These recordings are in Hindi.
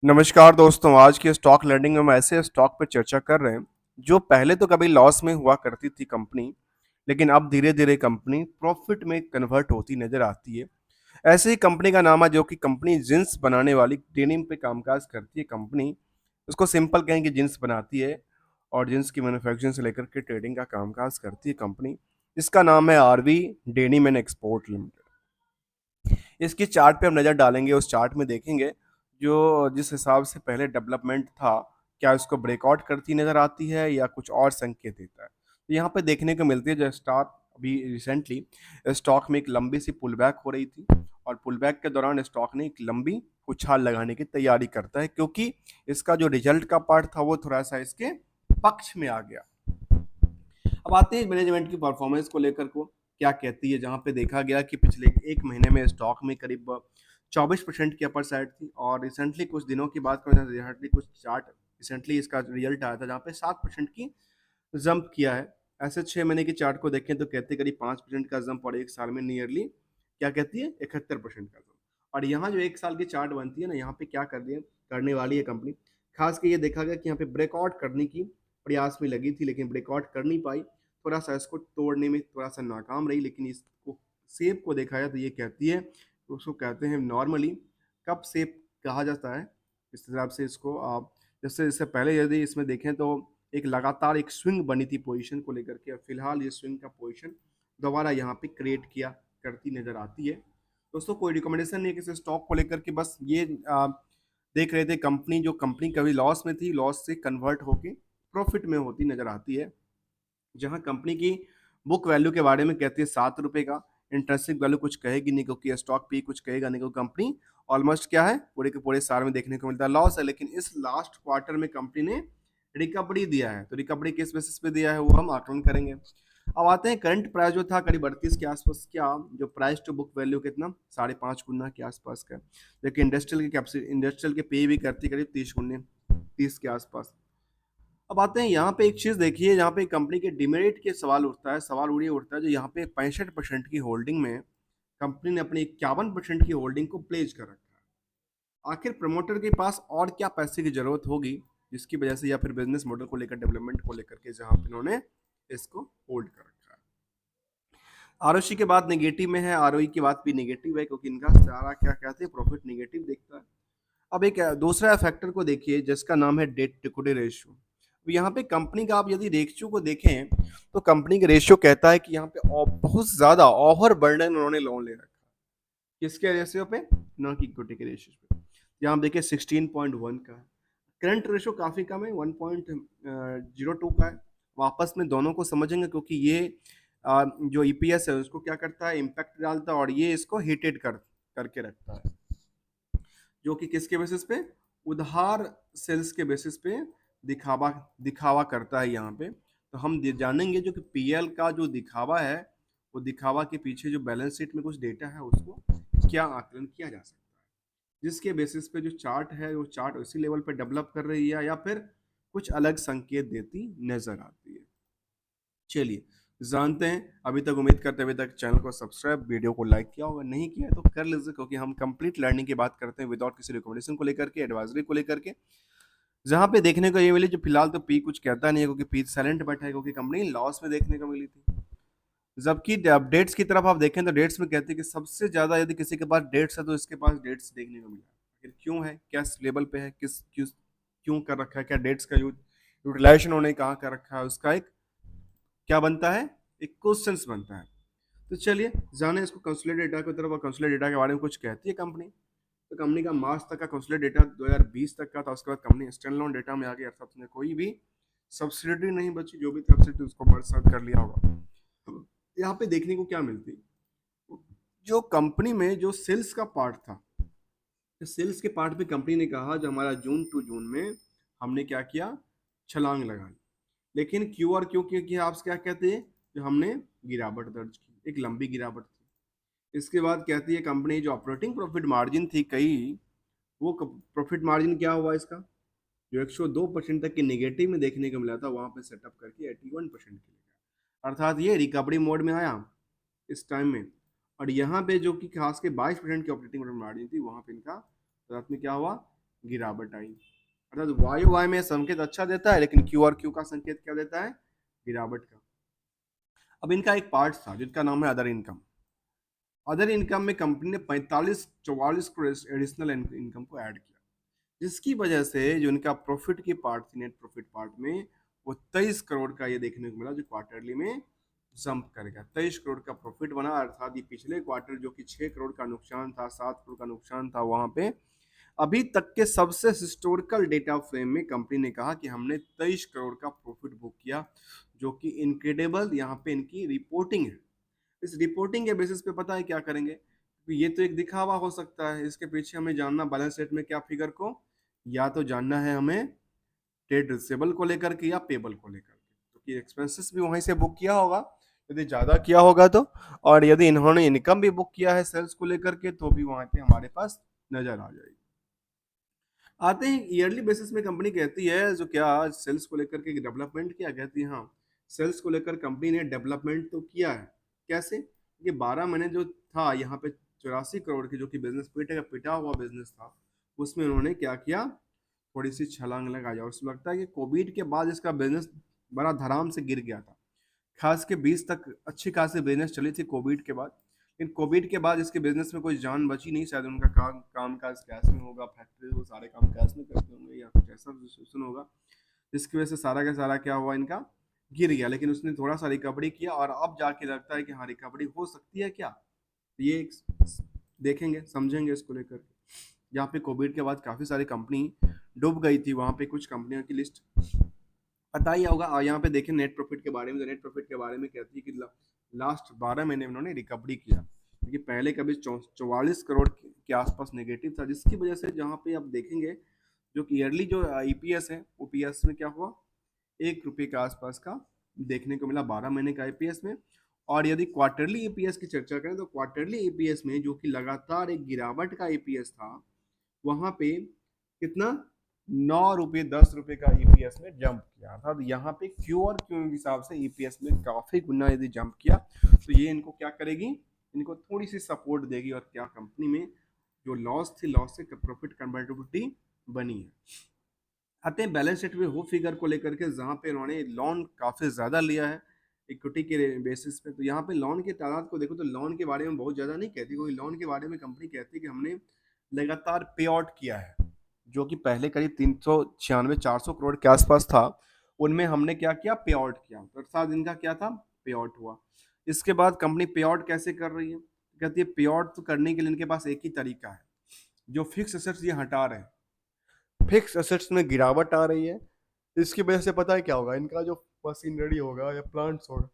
नमस्कार दोस्तों, आज की स्टॉक लर्निंग में हम ऐसे स्टॉक पर चर्चा कर रहे हैं, जो पहले तो कभी लॉस में हुआ करती थी कंपनी, लेकिन अब धीरे-धीरे कंपनी प्रॉफिट में कन्वर्ट होती नज़र आती है। ऐसे ही कंपनी का नाम है जो कि कंपनी जीन्स बनाने वाली डेनिम पे कामकाज करती है कंपनी। उसको सिंपल कहें कि जीन्स बनाती है और जीन्स की मैन्युफैक्चरिंग से लेकर के ट्रेडिंग का कामकाज करती है कंपनी। इसका नाम है RV Denim and export limited. इसकी चार्ट पे हम नज़र डालेंगे, उस चार्ट में देखेंगे जो जिस हिसाब से पहले डेवलपमेंट था, क्या उसको ब्रेकआउट करती नज़र आती है या कुछ और संकेत देता है। तो यहाँ पे देखने को मिलती है जो स्टॉक अभी रिसेंटली स्टॉक में एक लंबी सी पुल बैक हो रही थी और पुल बैक के दौरान स्टॉक ने एक लंबी उछाल लगाने की तैयारी करता है क्योंकि इसका जो रिजल्ट का पार्ट था वो थोड़ा-सा इसके पक्ष में आ गया। अब आते हैं मैनेजमेंट की परफॉर्मेंस को लेकर को क्या कहती है, जहां पे देखा गया कि पिछले एक महीने में स्टॉक में करीब 24% की अपर साइड थी और रिसेंटली कुछ दिनों की बात करें रिसेंटली कुछ चार्ट रिसेंटली इसका रिजल्ट आया था जहां पे 7% की जंप किया है। ऐसे 6 महीने की चार्ट को देखें तो कहते करीब 5% का जंप और एक साल में नियरली क्या कहती है 71% का जंप। और यहाँ जो एक साल की चार्ट बनती है ना, यहाँ पे क्या कर दिया करने वाली है कंपनी, खास कर ये देखा गया कि यहाँ पे ब्रेकआउट करने की प्रयास में लगी थी लेकिन ब्रेकआउट कर नहीं पाई, थोड़ा सा इसको तोड़ने में थोड़ा सा नाकाम रही। लेकिन इसको सेप को देखा जाए तो ये कहती है, उसको कहते हैं नॉर्मली कप सेप कहा जाता है। इस हिसाब से इसको आप जैसे इससे पहले यदि इसमें देखें तो एक लगातार एक स्विंग बनी थी पोजीशन को लेकर के, और फिलहाल ये स्विंग का पोजीशन दोबारा यहाँ पे क्रिएट किया करती नजर आती है। दोस्तों कोई रिकमेंडेशन नहीं है किसी स्टॉक को लेकर के, बस ये देख रहे थे कंपनी, जो कंपनी कभी लॉस में थी लॉस से कन्वर्ट होके प्रॉफिट में होती नजर आती है। जहाँ कंपनी की बुक वैल्यू के बारे में कहती है 7 रुपए का, इंटरेस्टिंग वैल्यू कुछ कहेगी नहीं क्योंकि स्टॉक पी कुछ कहेगा नहीं, क्योंकि कंपनी ऑलमोस्ट क्या है पूरे के पूरे साल में देखने को मिलता है लॉस है। लेकिन इस लास्ट क्वार्टर में कंपनी ने रिकवरी दिया है, तो रिकवरी किस बेसिस पे दिया है वो हम आकलन करेंगे। अब आते हैं करंट प्राइस जो था करीब 38 के आसपास, क्या जो प्राइस टू बुक वैल्यू कितना 5.5 गुना के आसपास का, लेकिन इंडस्ट्रियल के पे भी करती करीब 30 गुने 30 के आसपास। अब आते हैं यहाँ पे एक चीज देखिए, जहाँ पे कंपनी के डिमेरिट के सवाल उठता है, सवाल उड़िए उठता है जो यहाँ पे 65% की होल्डिंग में कंपनी ने अपनी 51% की होल्डिंग को प्लेज कर रखा है। आखिर प्रमोटर के पास और क्या पैसे की जरूरत होगी जिसकी वजह से, या फिर बिजनेस मॉडल को लेकर डेवलपमेंट को लेकर के जहाँ पे इन्होंने इसको होल्ड कर रखा है। आरओसी के बाद नेगेटिव में है, आरओई की बात भी नेगेटिव है क्योंकि इनका सारा क्या कहते हैं प्रॉफिट नेगेटिव दिखता है। अब एक दूसरा फैक्टर को देखिए जिसका नाम है डेट इक्विटी रेशियो। यहाँ पे कंपनी का आप यदि रेशियो को देखें तो कंपनी का रेशियो कहता है कि यहाँ पे बहुत ज्यादा ओवर बर्डन उन्होंने लोन ले रखा है। किसके रेशियो पे? नॉन इक्विटी के रेशियो पे। यहाँ आप देखिए 16.1 का है, करंट रेशियो काफी कम है 1.02 का है। वापस में दोनों को समझेंगे क्योंकि ये जो ईपीएस है उसको क्या करता है इम्पैक्ट डालता है और ये इसको हीटेड करके रखता है, जो कि किसके बेसिस पे उधार सेल्स के बेसिस पे दिखावा दिखावा करता है यहाँ पे। तो हम जानेंगे जो कि पीएल का जो दिखावा है वो दिखावा के पीछे जो बैलेंस शीट में कुछ डेटा है उसको क्या आकलन किया जा सकता है, जिसके बेसिस पे जो चार्ट है वो चार्ट उसी लेवल पे डेवलप कर रही है या फिर कुछ अलग संकेत देती नजर आती है। चलिए जानते हैं। अभी तक उम्मीद करते हैं अभी तक चैनल को सब्सक्राइब वीडियो को लाइक किया होगा, नहीं किया है तो कर लीजिए क्योंकि हम कंप्लीट लर्निंग की बात करते हैं विदाउट किसी रिकमेंडेशन को लेकर के, एडवाइजरी को लेकर के। जहाँ पे देखने को ये मिली जो फिलहाल तो पी कुछ कहता नहीं है क्योंकि पी साइलेंट बैठा है क्योंकि कंपनी लॉस में देखने को मिली थी। जबकि अपडेट्स की तरफ आप देखें तो डेट्स में कहते हैं कि सबसे ज्यादा यदि किसी के पास डेट्स है तो इसके पास डेट्स देखने को मिला। आखिर क्यों है, क्या लेवल पे है, किस क्यों कर रखा है, क्या डेट्स का यूटिलाइजेशन उन्होंने कहाँ कर रखा है, उसका एक क्या बनता है एक क्वेश्चन बनता है। तो चलिए जाने इसको कंसोलिडेटेड डेटा की तरफ, और कंसोलिडेटेड डेटा के बारे में कुछ कहती है कंपनी। तो कंपनी का मार्च तक का कंसोलिडेटेड डेटा 2020 तक का था, उसके बाद कंपनी स्टैंड लोन डेटा में आ गई, अर्थात उसने कोई भी सब्सिडी नहीं बची, जो भी सब्सिडी उसको बरसात कर लिया होगा। तो यहाँ पे देखने को क्या मिलती, जो कंपनी में जो सेल्स का पार्ट था, तो सेल्स के पार्ट पे कंपनी ने कहा जो हमारा जून टू जून में हमने क्या किया छलांग लगा ली। लेकिन क्यू और क्यू की आप क्या कहते हैं, जो हमने गिरावट दर्ज की, एक लंबी गिरावट थी। इसके बाद कहती है कंपनी जो ऑपरेटिंग प्रॉफिट मार्जिन थी कई, वो प्रॉफिट मार्जिन क्या हुआ इसका, जो 102% तक के नेगेटिव में देखने को मिला था वहां पे सेटअप करके 81% के लिए, अर्थात ये रिकवरी मोड में आया इस टाइम में। और यहाँ पे जो कि खास के 22% की ऑपरेटिंग मार्जिन थी वहां पे इनका साथ में क्या हुआ गिरावट आई। अर्थात वाई वाई में संकेत अच्छा देता है, लेकिन क्यू और क्यू का संकेत क्या देता है? गिरावट का। अब इनका एक पार्ट था जिसका नाम है अदर इनकम। अदर इनकम में कंपनी ने 45-44 करोड़ एडिशनल इनकम को ऐड किया, जिसकी वजह से जो इनका प्रॉफिट की पार्ट थी, नेट प्रॉफिट पार्ट में, वो 23 करोड़ का ये देखने को मिला, जो क्वार्टरली में जंप कर गया। 23 करोड़ का प्रॉफिट बना, अर्थात ये पिछले क्वार्टर जो कि 6 करोड़ का नुकसान था, 7 करोड़ का नुकसान था, वहां पे अभी तक के सबसे हिस्टोरिकल डेटा फ्रेम में कंपनी ने कहा कि हमने 23 करोड़ का प्रॉफिट बुक किया, जो कि इनक्रेडिबल यहाँ पे इनकी रिपोर्टिंग है। इस रिपोर्टिंग के बेसिस पे पता है क्या करेंगे, क्योंकि ये तो एक दिखावा हो सकता है, इसके पीछे हमें जानना बैलेंस शीट में क्या फिगर को, या तो जानना है हमें ट्रेड रिसीवेबल को लेकर के या पेबल को लेकर के, क्योंकि एक्सपेंसेस भी वहीं से बुक किया होगा यदि ज्यादा किया होगा तो, और यदि इन्होंने इनकम भी बुक किया है सेल्स को लेकर के तो भी वहां पे हमारे पास नजर आ जाएगी। आते हैं ईयरली बेसिस में, कंपनी कहती है जो क्या सेल्स को लेकर के डेवलपमेंट किया, कहती है हाँ सेल्स को लेकर कंपनी ने डेवलपमेंट तो किया है। कैसे? ये 12 महीने जो था यहाँ पे 84 करोड़ की जो कि बिजनेस पिटा हुआ बिजनेस था, उसमें उन्होंने क्या किया, थोड़ी सी छलांग लगाई। और उसको लगता है कि कोविड के बाद इसका बिजनेस बड़ा धड़ाम से गिर गया था। खास के 20 तक अच्छी खासी बिजनेस चली थी कोविड के बाद, लेकिन कोविड के बाद इसके बिजनेस में कोई जान बची नहीं। शायद उनका काम काज कैश में होगा, फैक्ट्री वो सारे काम कैश में करते होंगे, या कुछ ऐसा सिचुएशन होगा जिसकी वजह से सारा का सारा क्या हुआ, इनका गिर गया। लेकिन उसने थोड़ा सा रिकवरी किया और अब जाके लगता है कि हाँ रिकवरी हो सकती है क्या, ये देखेंगे समझेंगे इसको लेकर। यहाँ पे कोविड के बाद काफी सारी कंपनी डूब गई थी, वहां पे कुछ कंपनियों की लिस्ट पता ही होगा। और यहाँ पे देखें नेट प्रॉफिट के बारे में, तो नेट प्रॉफिट के बारे में कहती है कि लास्ट 12 महीने में उन्होंने रिकवरी किया, क्योंकि पहले कभी 44 करोड़ के आसपास नेगेटिव था, जिसकी वजह से जहाँ पे आप देखेंगे जो कि ईयरली जो ईपीएस है, ओपीएस में क्या हुआ, 1 रुपये के आसपास का देखने को मिला 12 महीने का ईपीएस में। और यदि क्वार्टरली ईपीएस की चर्चा करें तो क्वार्टरली ईपीएस में जो कि लगातार एक गिरावट का ईपीएस था, वहां पे कितना, 9 रुपये 10 रुपये का ईपीएस में जंप किया था। तो यहाँ पे क्यू और क्यू के हिसाब से ईपीएस में काफी गुना यदि जंप किया तो ये इनको क्या करेगी, इनको थोड़ी सी सपोर्ट देगी, और क्या कंपनी में जो लॉस थी, लॉस से प्रॉफिट कन्वर्टिबिलिटी बनी है। आते हैं बैलेंस शीट में वो फिगर को लेकर के, जहाँ पे इन्होंने लोन काफी ज्यादा लिया है इक्विटी के बेसिस पे। तो यहाँ पे लोन की तादाद को देखो तो लोन के बारे में बहुत ज्यादा नहीं कहती, क्योंकि लोन के बारे में कंपनी कहती है कि हमने लगातार पे आउट किया है, जो कि पहले करीब 396-400 करोड़ के आसपास था, उनमें हमने क्या किया, पे आउट किया। तो अर्थात इनका क्या था, पे आउट हुआ। इसके बाद कंपनी पे आउट कैसे कर रही है, कहती है पे आउट तो करने के लिए इनके पास एक ही तरीका है, जो फिक्स एसेट्स ये हटा रहे हैं, फिक्स एसेट्स में गिरावट आ रही है, इसकी वजह से पता है क्या होगा, इनका जो मशीनरी होगा या प्लांट्स होगा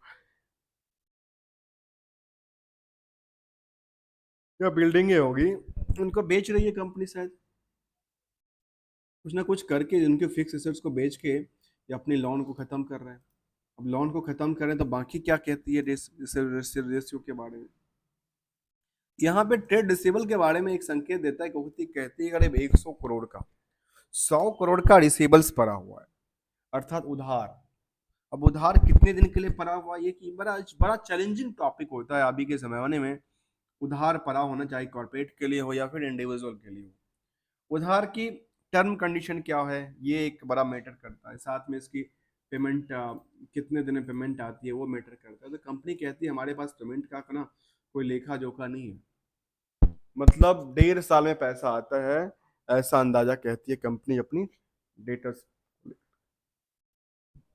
या बिल्डिंगें होगी, उनको बेच रही है कंपनी शायद, कुछ ना कुछ करके उनके फिक्स एसेट्स को बेच के या अपने लोन को खत्म कर रहे हैं। अब लोन को खत्म करें तो बाकी क्या कहती है रेशियो के बारे में, यहाँ पे ट्रेड रिसीवेबल के बारे में एक संकेत देता है, कहती है करीब 100 करोड़ का, 100 करोड़ का रिसीवेबल्स पड़ा हुआ है, अर्थात उधार। अब उधार कितने दिन के लिए पड़ा हुआ, ये कि बड़ा बड़ा चैलेंजिंग टॉपिक होता है अभी के जमाने में, उधार पड़ा होना, चाहे कॉर्पोरेट के लिए हो या फिर इंडिविजुअल के लिए हो। उधार की टर्म कंडीशन क्या है, ये एक बड़ा मैटर करता है, साथ में इसकी पेमेंट कितने दिन में पेमेंट आती है वो मैटर करता है। तो कंपनी कहती है हमारे पास पेमेंट का ना कोई लेखा जोखा नहीं है, मतलब 1.5 साल में पैसा आता है, ऐसा अंदाजा कहती है कंपनी अपनी डेटर्स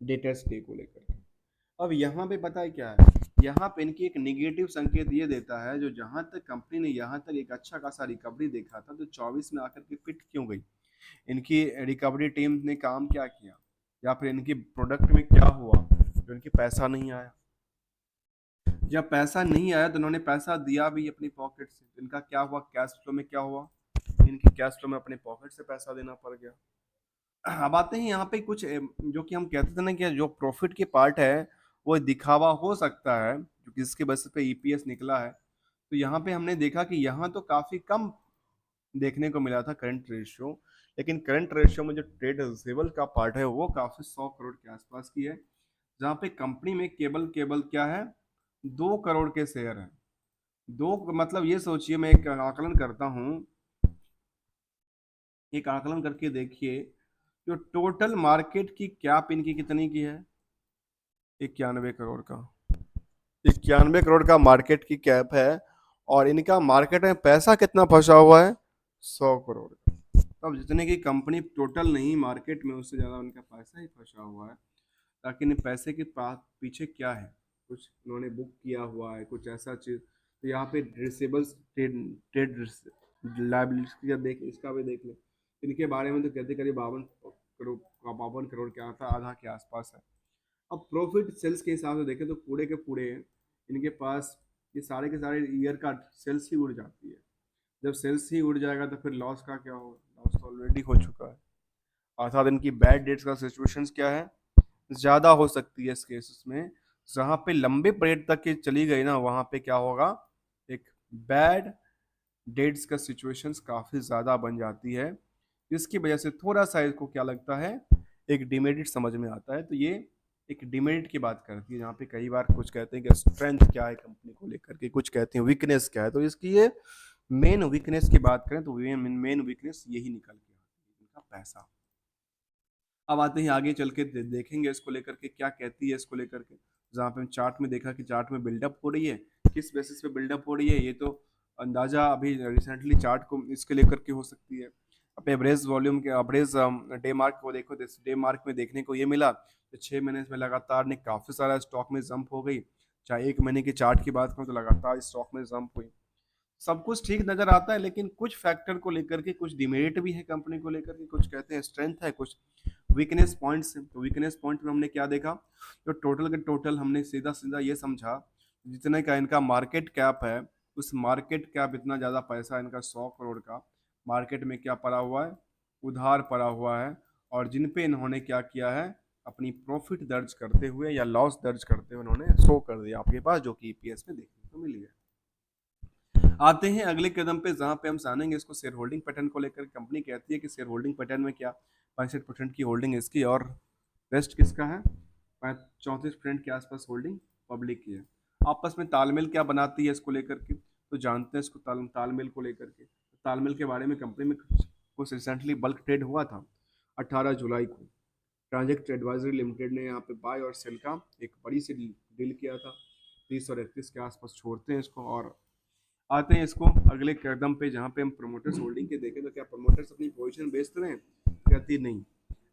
डेटर्स डे को लेकर। अब यहाँ पे पता है क्या है, यहाँ पे इनकी एक निगेटिव संकेत ये देता है, जो जहां तक कंपनी ने यहाँ तक एक अच्छा खासा रिकवरी देखा था, तो 24 में आकर के पिट क्यों गई, इनकी रिकवरी टीम ने काम क्या किया, या फिर इनकी प्रोडक्ट में क्या हुआ जो इनकी पैसा नहीं आया। जब पैसा नहीं आया तो उन्होंने पैसा दिया भी अपनी पॉकेट से, तो इनका क्या हुआ, कैश फ्लो में क्या हुआ, इनकी कैश फ्लो में अपने पॉकेट से पैसा देना पड़ गया। अब आते हैं यहाँ पे कुछ जो कि हम कहते थे ना कि जो प्रॉफिट की पार्ट है वो दिखावा हो सकता है, जो कि जिसके बेसिस पे ईपीएस निकला है। तो यहाँ पे हमने देखा कि यहाँ तो काफी कम देखने को मिला था करंट रेशियो, लेकिन करंट रेशियो में जो ट्रेड रिसीवेबल का पार्ट है वो काफी 100 करोड़ के आसपास की है, जहाँ पे कंपनी में केवल केवल क्या है, 2 करोड़ के शेयर है। दो मतलब ये सोचिए, मैं एक आकलन करता हूँ, एक आकलन करके देखिए, जो टोटल मार्केट की कैप इनकी कितनी की है, 91 करोड़ का। 91 करोड़ का मार्केट की कैप है, और इनका मार्केट में पैसा कितना फंसा हुआ है, 100 करोड़ का। अब जितने की कंपनी टोटल नहीं मार्केट में, उससे ज्यादा उनका पैसा ही फंसा हुआ है। ताकि इन पैसे के पीछे क्या है, कुछ उन्होंने बुक किया हुआ है, कुछ ऐसा चीज। तो यहाँ पे रिसेबल्स ट्रेड ट्रेड लाइबिलिटी का देख, इसका भी देख ले। इनके बारे में तो कहते करीब 52 करोड़, 52 करोड़ के आता, आधा के आसपास है। अब प्रॉफिट सेल्स के हिसाब से देखें तो पूरे के पूरे इनके पास ये सारे के सारे ईयर का सेल्स ही उड़ जाती है। जब सेल्स ही उड़ जाएगा तो फिर लॉस का क्या होगा, लॉस तो ऑलरेडी हो चुका है। अर्थात इनकी बैड डेट्स का सिचुएशंस क्या है, ज़्यादा हो सकती है इस केसेस में। जहाँ पे लंबे पीरियड तक की चली गई ना, वहाँ पे क्या होगा, एक बैड डेट्स का सिचुएशंस काफ़ी ज़्यादा बन जाती है, जिसकी वजह से थोड़ा सा इसको क्या लगता है, एक डिमेरिट समझ में आता है। तो ये एक डिमेरिट की बात करती है, जहाँ पे कई बार कुछ कहते हैं कि स्ट्रेंथ क्या है कंपनी को लेकर के, कुछ कहते हैं वीकनेस क्या है। तो इसकी ये मेन वीकनेस की बात करें तो मेन वीकनेस यही निकल के आती है, इनका पैसा। अब आते हैं आगे चल के देखेंगे इसको लेकर के क्या कहती है इसको लेकर के। जहाँ पे हम चार्ट में देखा कि चार्ट में बिल्डअप हो रही है, किस बेसिस पे बिल्डअप हो रही है, ये तो अंदाजा अभी रिसेंटली चार्ट को इसके लेकर के हो सकती है। अब एवरेज वॉल्यूम के एवरेज डे मार्क को देखो, डे मार्क में देखने को ये मिला तो 6 महीने में लगातार ने काफी सारा स्टॉक में जंप हो गई। चाहे 1 महीने की चार्ट की बात करूँ तो लगातार स्टॉक में जंप हुई। सब कुछ ठीक नजर आता है, लेकिन कुछ फैक्टर को लेकर के कुछ डिमेरिट भी है कंपनी को लेकर के, कुछ कहते हैं स्ट्रेंथ है, कुछ वीकनेस पॉइंट्स। तो वीकनेस पॉइंट में हमने क्या देखा, तो टोटल के टोटल हमने सीधा सीधा ये समझा, जितने का इनका मार्केट कैप है, उस मार्केट कैप इतना ज़्यादा पैसा इनका 100 करोड़ का मार्केट में क्या पड़ा हुआ है, उधार पड़ा हुआ है। और जिन पे इन्होंने क्या किया है, अपनी प्रॉफिट दर्ज करते हुए या लॉस दर्ज करते हुए उन्होंने शो कर दिया आपके पास, जो कि ईपीएस में देखने को मिली है। आते हैं अगले कदम पे, जहां पे हम जानेंगे इसको शेयर होल्डिंग पैटर्न को लेकर। कंपनी कहती है कि शेयर होल्डिंग पैटर्न में क्या 65% की होल्डिंग इसकी, और रेस्ट किसका है, 34% के आसपास होल्डिंग पब्लिक की है। आपस में तालमेल क्या बनाती है इसको लेकर के, तो जानते हैं इसको तालमेल को लेकर के। तालमेल के बारे में कंपनी में कुछ रिसेंटली बल्क ट्रेड हुआ था 18 जुलाई को। ट्रांजेक्ट एडवाइजरी लिमिटेड ने यहाँ पे बाय और सेल का एक बड़ी सी डील किया था, 30 और 31 के आसपास छोड़ते हैं इसको। और आते हैं इसको अगले कदम पे, जहाँ पे हम प्रोमोटर्स होल्डिंग के देखें तो क्या प्रोमोटर्स अपनी पोजीशन बेच रहे हैं, कहती नहीं।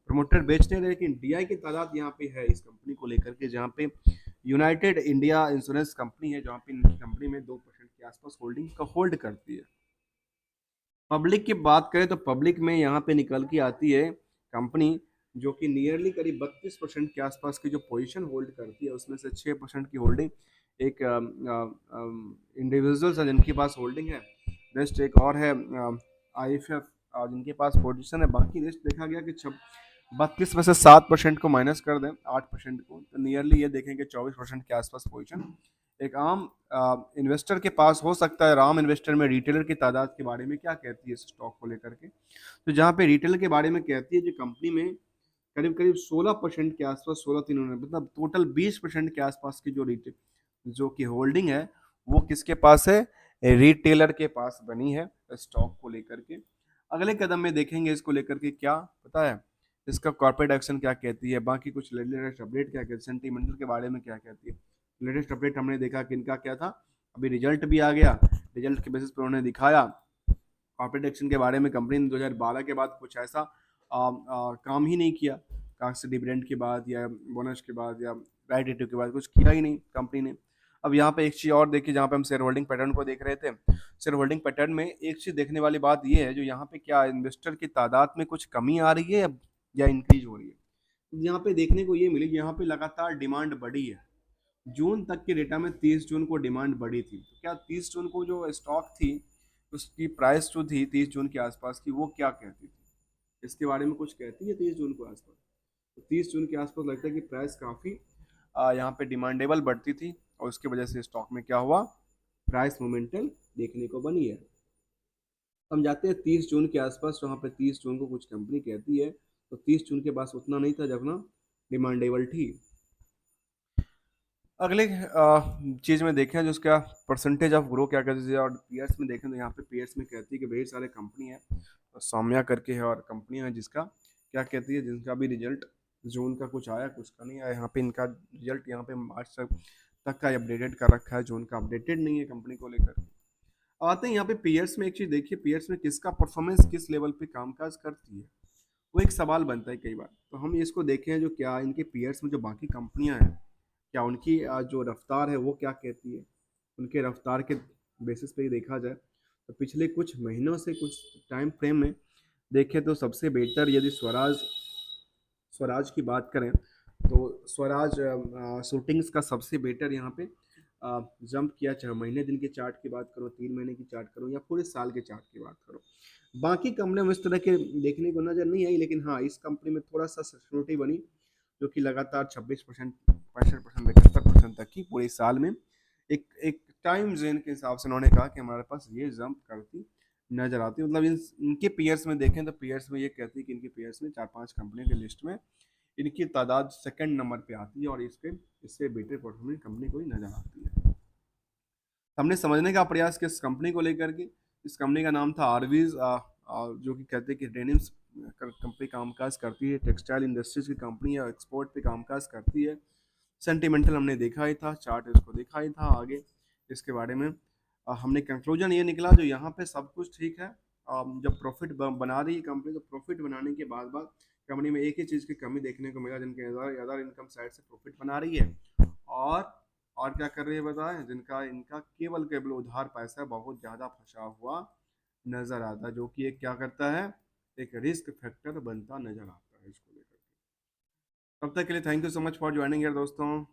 प्रमोटर बेच नहीं रहे, लेकिन डीआई की तादाद यहाँ पे है इस कंपनी को लेकर के, जहाँ पे यूनाइटेड इंडिया इंश्योरेंस कंपनी है, जहाँ पे इनकी कंपनी में 2% के आसपास होल्डिंग का होल्ड करती है। पब्लिक की बात करें तो पब्लिक में यहाँ पे निकल के आती है कंपनी, जो कि नियरली करीब 32% के आसपास की जो पोजीशन होल्ड करती है, उसमें से 6% की होल्डिंग एक इंडिविजुअल्स है जिनके पास होल्डिंग है। रेस्ट एक और है आईएफएफ जिनके पास पोजीशन है। बाकी रेस्ट देखा गया कि 32 में से 7% को माइनस कर दें, 8% को, तो नियरली ये देखेंगे 24% के आसपास पोजीशन एक आम इन्वेस्टर के पास हो सकता है। आम इन्वेस्टर में रिटेलर की तादाद के बारे में क्या कहती है इस स्टॉक को लेकर के, तो जहाँ पे रिटेलर के बारे में कहती है, जो कंपनी में करीब करीब 16% के आसपास, 16 मतलब टोटल 20% के आसपास की जो रिटेल जो की होल्डिंग है, वो किसके पास है, रिटेलर के पास बनी है स्टॉक को लेकर के। अगले कदम में देखेंगे इसको लेकर के क्या पता है, इसका कॉर्पोरेट एक्शन क्या कहती है, बाकी कुछ लेटेस्ट अपडेट क्या कहती है, सेंटीमेंटल के बारे में क्या कहती है। लेटेस्ट अपडेट हमने देखा कि इनका क्या था, अभी रिजल्ट भी आ गया, रिजल्ट के बेसिस पर उन्होंने दिखाया कॉर्पोरेट एक्शन के बारे में। कंपनी ने 2012 के बाद कुछ ऐसा काम ही नहीं किया, काश से डिविडेंड के बाद या बोनस के बाद या राइट इशू के बाद कुछ किया ही नहीं कंपनी ने। अब यहाँ पे एक चीज़ और देखिए, जहाँ पे हम शेयर होल्डिंग पैटर्न को देख रहे थे, शेयर होल्डिंग पैटर्न में एक चीज़ देखने वाली बात ये है, जो यहाँ पे क्या इन्वेस्टर की तादाद में कुछ कमी आ रही है या इंक्रीज हो रही है। यहाँ पे देखने को ये मिली, यहाँ पे लगातार डिमांड बढ़ी है। जून तक के डेटा में 30 जून को डिमांड बढ़ी थी, तो क्या 30 जून को जो स्टॉक थी उसकी प्राइस जो थी 30 जून के आसपास की, वो क्या कहती थी, इसके बारे में कुछ कहती है 30 जून को आसपास। तो 30 जून के आसपास लगता है कि प्राइस काफ़ी यहाँ पे डिमांडेबल बढ़ती थी, और उसकी वजह से स्टॉक में क्या हुआ, प्राइस मोमेंटल देखने को बनी है। हम जाते हैं 30 जून के आसपास, वहाँ पे 30 जून को कुछ कंपनी कहती है, तो 30 जून के पास उतना नहीं था जब ना डिमांडेबल थी। अगले चीज़ में देखें जो उसका परसेंटेज ऑफ ग्रो क्या कहते हैं, और पीयर्स में देखें तो यहाँ पे पीयर्स में कहती है कि ढेर सारे कंपनी है, सौम्या करके है और कंपनी है जिसका क्या कहती है, जिनका भी रिजल्ट जून का कुछ आया कुछ का नहीं आया। यहाँ पे इनका रिजल्ट यहाँ पे मार्च तक का अपडेटेड कर रखा है, जून का अपडेटेड नहीं है कंपनी को लेकर। आते हैं यहाँ पे पीयर्स में, एक चीज़ देखिए पीयर्स में किसका परफॉर्मेंस किस लेवल पे कामकाज करती है, वो एक सवाल बनता है कई बार। तो हम इसको देखें जो क्या इनके पीयर्स में जो बाकी कंपनियां हैं, क्या उनकी जो रफ्तार है वो क्या कहती है, उनके रफ्तार के बेसिस पे ही देखा जाए तो पिछले कुछ महीनों से कुछ टाइम फ्रेम में देखें तो सबसे बेहतर यदि स्वराज स्वराज की बात करें तो स्वराज शूटिंग्स का सबसे बेटर यहाँ पे जंप किया, चाहे महीने दिन के चार्ट की बात करो, 3 महीने की चार्ट करो या पूरे साल के चार्ट की बात करो। बाकी कंपनियों में इस तरह के देखने को नजर नहीं आई, लेकिन हाँ इस कंपनी में थोड़ा सा सिक्योरिटी बनी जो कि लगातार 26%, 65%, 71% तक की पूरे साल में एक एक टाइम जोन के हिसाब से उन्होंने कहा कि हमारे पास ये जंप करती नजर आती है। मतलब इनके पीयर्स में देखें तो पीयर्स में ये कहती है कि इनके पीयर्स में 4-5 कंपनियों की लिस्ट में इनकी तादाद सेकंड नंबर पे आती है और इसके इससे बेटर परफॉर्मिंग कंपनी कोई नजर आती है। हमने समझने का प्रयास किया इस कंपनी को लेकर के। इस कंपनी का नाम था आरवीज, जो कि कहते हैं कि डेनिम्स कंपनी कामकाज करती है, टेक्सटाइल इंडस्ट्रीज की कंपनी है, एक्सपोर्ट पे कामकाज करती है। सेंटिमेंटल हमने देखा ही था, चार्ट इसको देखा ही था। आगे इसके बारे में हमने कंक्लूजन ये निकला जो यहाँ पे सब कुछ ठीक है। जब प्रॉफिट बना रही है कंपनी तो प्रॉफिट बनाने के बाद बाद कंपनी में एक ही चीज़ की कमी देखने को मिला, जिनके अदर इनकम साइड से प्रॉफिट बना रही है और और क्या कर रही है बताएं, जिनका इनका केवल केवल उधार पैसा बहुत ज़्यादा फंसा हुआ नजर आता है, जो कि एक क्या करता है, एक रिस्क फैक्टर बनता नजर आता है इसको लेकर। तब तक के लिए thank you so much for joining यार दोस्तों।